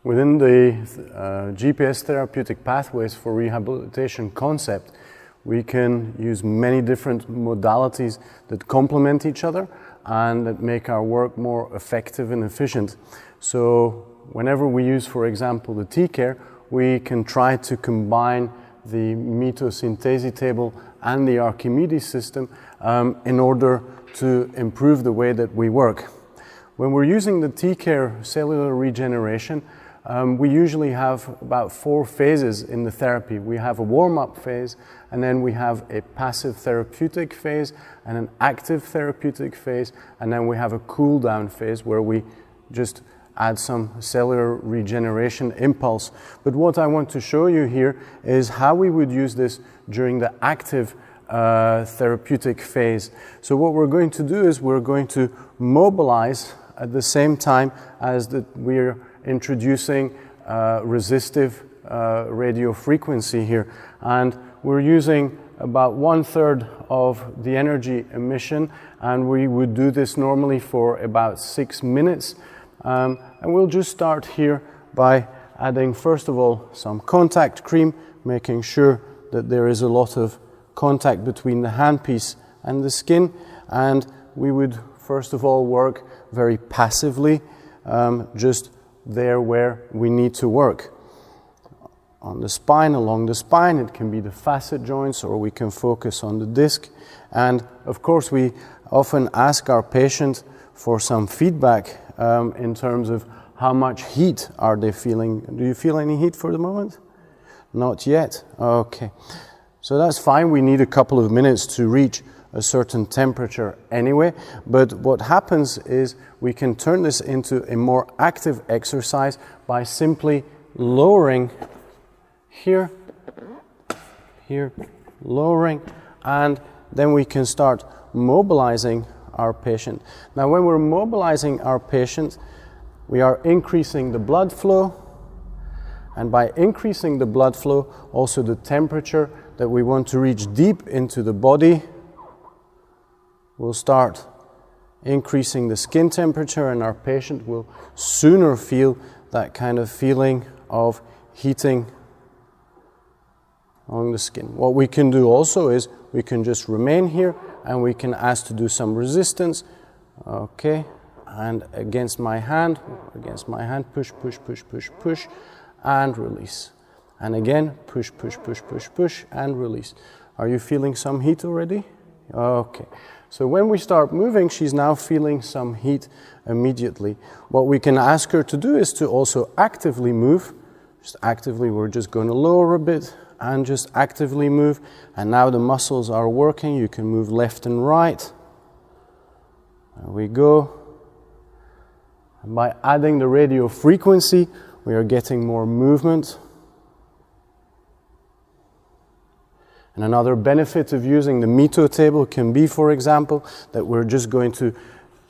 Within the GPS therapeutic pathways for rehabilitation concept, we can use many different modalities that complement each other and that make our work more effective and efficient. So whenever we use, for example, the TCare, we can try to combine the metosynthesis table and the Archimedes system in order to improve the way that we work. When we're using the TCare cellular regeneration, we usually have about 4 phases in the therapy. We have a warm-up phase, and then we have a passive therapeutic phase and an active therapeutic phase, and then we have a cool-down phase where we just add some cellular regeneration impulse. But what I want to show you here is how we would use this during the active therapeutic phase. So what we're going to do is we're going to mobilize at the same time as we're introducing resistive radio frequency here, and we're using about 1/3 of the energy emission, and we would do this normally for about 6 minutes, and we'll just start here by adding first of all some contact cream, making sure that there is a lot of contact between the handpiece and the skin, and we would first of all work very passively, just there where we need to work. On the spine, along the spine, it can be the facet joints, or we can focus on the disc. And of course, we often ask our patient for some feedback in terms of how much heat are they feeling. Do you feel any heat for the moment? Not yet. Okay. So that's fine. We need a couple of minutes to reach a certain temperature anyway, but what happens is we can turn this into a more active exercise by simply lowering here, lowering, and then we can start mobilizing our patient. Now when we're mobilizing our patient, we are increasing the blood flow, and by increasing the blood flow, also the temperature that we want to reach deep into the body, we'll start increasing the skin temperature, and our patient will sooner feel that kind of feeling of heating on the skin. What we can do also is we can just remain here and we can ask to do some resistance. Okay, and against my hand, push, push, push, push, push, and release. And again, push, push, push, push, push, and release. Are you feeling some heat already? Okay. So when we start moving, she's now feeling some heat immediately. What we can ask her to do is to also actively move. Just actively, we're just going to lower a bit and just actively move. And now the muscles are working. You can move left and right. There we go. And by adding the radio frequency, we are getting more movement. And another benefit of using the meto table can be, for example, that we're just going to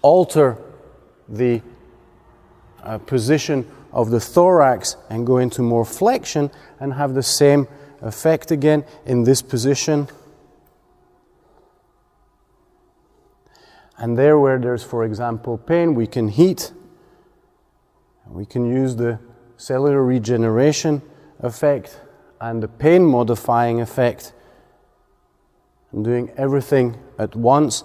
alter the position of the thorax and go into more flexion and have the same effect again in this position. And there where there's, for example, pain, we can heat. We can use the cellular regeneration effect and the pain modifying effect, and doing everything at once.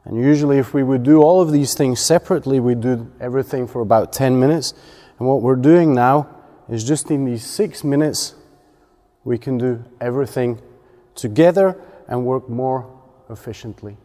And usually if we would do all of these things separately, we do everything for about 10 minutes. And what we're doing now is just in these 6 minutes, we can do everything together and work more efficiently.